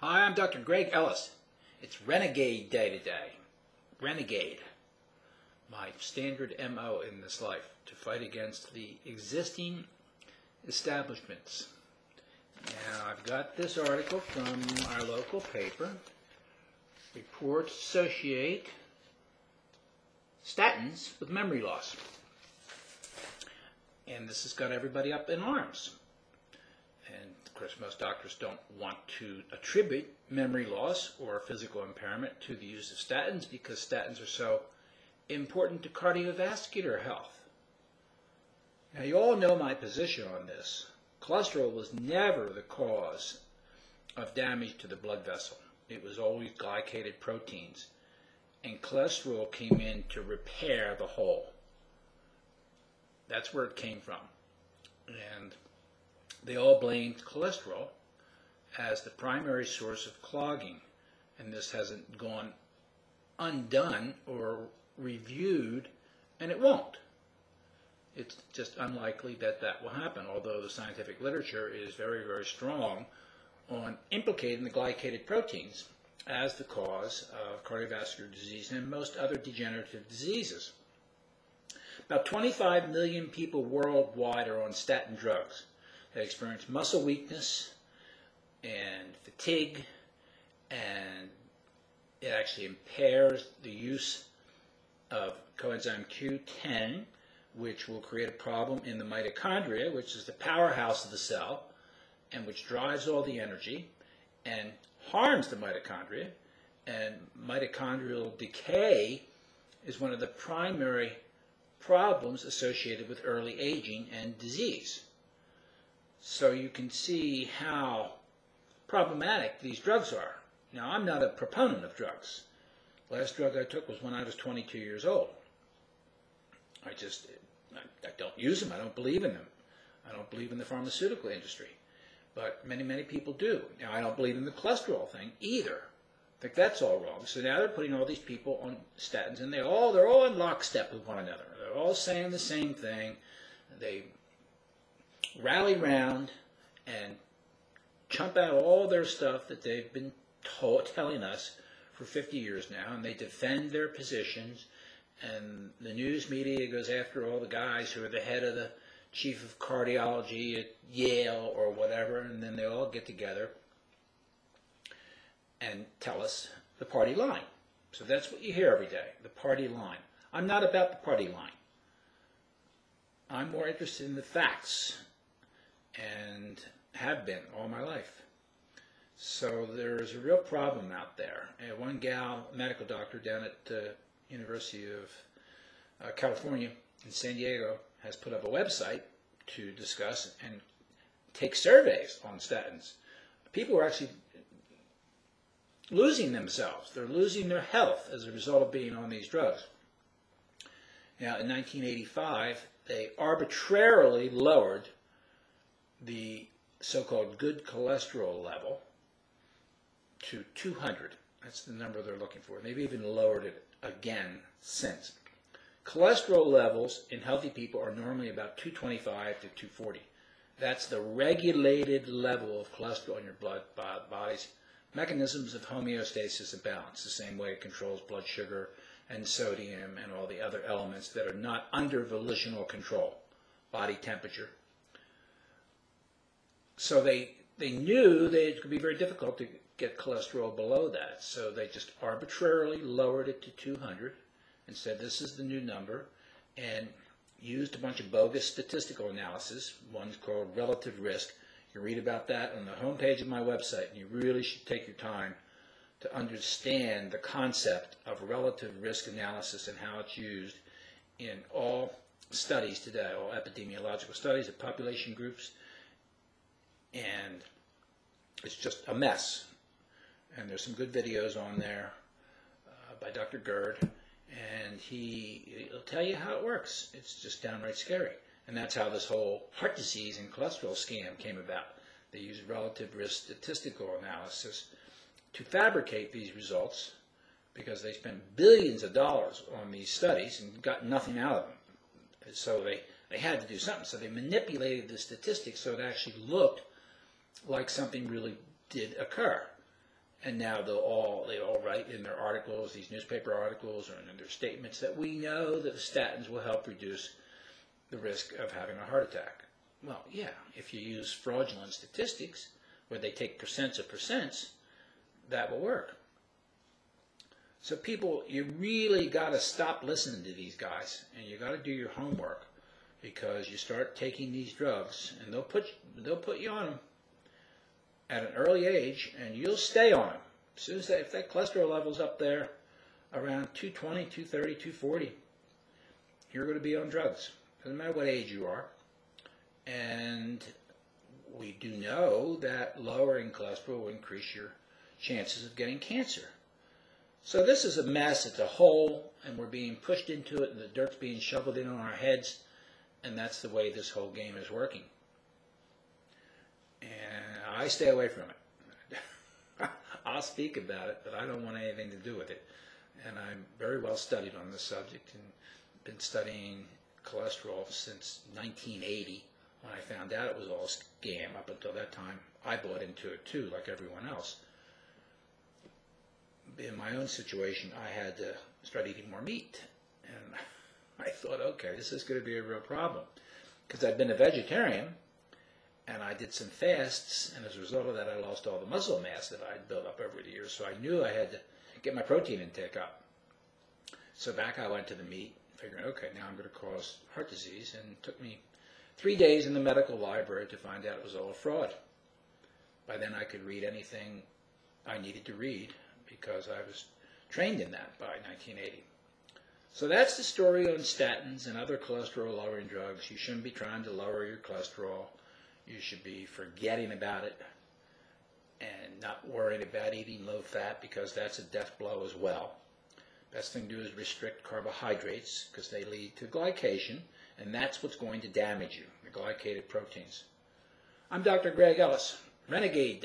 Hi, I'm Dr. Greg Ellis. It's Renegade Day today. Renegade. My standard MO in this life, to fight against the existing establishments. Now, I've got this article from our local paper. Reports associate statins with memory loss. And this has got everybody up in arms. And of course, most doctors don't want to attribute memory loss or physical impairment to the use of statins because statins are so important to cardiovascular health. Now, you all know my position on this. Cholesterol was never the cause of damage to the blood vessel. It was always glycated proteins. And cholesterol came in to repair the hole. That's where it came from. And they all blamed cholesterol as the primary source of clogging. And this hasn't gone undone or reviewed, and it won't. It's just unlikely that that will happen, although the scientific literature is very, very strong on implicating the glycated proteins as the cause of cardiovascular disease and most other degenerative diseases. About 25 million people worldwide are on statin drugs. They experience muscle weakness and fatigue, and it actually impairs the use of coenzyme Q10, which will create a problem in the mitochondria, which is the powerhouse of the cell, and which drives all the energy and harms the mitochondria. And mitochondrial decay is one of the primary problems associated with early aging and disease. So you can see how problematic these drugs are. Now, I'm not a proponent of drugs. Last drug I took was when I was 22 years old. I don't use them. I don't believe in them. I don't believe in the pharmaceutical industry. But many, many people do. Now, I don't believe in the cholesterol thing either. I think that's all wrong. So now they're putting all these people on statins, and they're all in lockstep with one another. They're all saying the same thing. They rally round and chump out all their stuff that they've been telling us for 50 years now, and they defend their positions, and the news media goes after all the guys who are the head of the chief of cardiology at Yale or whatever, and then they all get together and tell us the party line. So that's what you hear every day, the party line. I'm not about the party line. I'm more interested in the facts, and have been all my life. So there's a real problem out there. And one gal, medical doctor down at the University of California in San Diego, has put up a website to discuss and take surveys on statins. People are actually losing themselves. They're losing their health as a result of being on these drugs. Now, in 1985, they arbitrarily lowered the so-called good cholesterol level to 200. That's the number they're looking for. They've even lowered it again since. Cholesterol levels in healthy people are normally about 225 to 240. That's the regulated level of cholesterol in your blood by the body's mechanisms of homeostasis and balance, the same way it controls blood sugar and sodium and all the other elements that are not under volitional control, body temperature. So they knew that it could be very difficult to get cholesterol below that. So they just arbitrarily lowered it to 200 and said this is the new number, and used a bunch of bogus statistical analysis. One's called relative risk. You read about that on the homepage of my website, and you really should take your time to understand the concept of relative risk analysis and how it's used in all studies today, all epidemiological studies of population groups. And it's just a mess. And there's some good videos on there by Dr. Gerd, and he'll tell you how it works. It's just downright scary. And that's how this whole heart disease and cholesterol scam came about. They used relative risk statistical analysis to fabricate these results because they spent billions of dollars on these studies and got nothing out of them. So they had to do something. So they manipulated the statistics so it actually looked like something really did occur. And now they all write in their articles, these newspaper articles, or in their statements, that we know that the statins will help reduce the risk of having a heart attack. Well, yeah, if you use fraudulent statistics, where they take percents of percents, that will work. So people, you really got to stop listening to these guys, and you got to do your homework, because you start taking these drugs, and they'll put you on them at an early age, and you'll stay on them. As soon as if that cholesterol level's up there around 220, 230, 240, you're going to be on drugs. Doesn't matter what age you are. And we do know that lowering cholesterol will increase your chances of getting cancer. So this is a mess. It's a hole, and we're being pushed into it, and the dirt's being shoveled in on our heads, and that's the way this whole game is working. And I stay away from it. I'll speak about it, but I don't want anything to do with it. And I'm very well studied on this subject, and been studying cholesterol since 1980, when I found out it was all a scam. Up until that time, I bought into it too, like everyone else. In my own situation, I had to start eating more meat. And I thought, okay, this is going to be a real problem. Because I'd been a vegetarian, and I did some fasts, and as a result of that, I lost all the muscle mass that I'd built up over the years. So I knew I had to get my protein intake up. So back I went to the meat, figuring, okay, now I'm going to cause heart disease. And it took me 3 days in the medical library to find out it was all a fraud. By then I could read anything I needed to read, because I was trained in that by 1980. So that's the story on statins and other cholesterol-lowering drugs. You shouldn't be trying to lower your cholesterol. You should be forgetting about it and not worrying about eating low fat, because that's a death blow as well. Best thing to do is restrict carbohydrates, because they lead to glycation, and that's what's going to damage you, the glycated proteins. I'm Dr. Greg Ellis, Renegade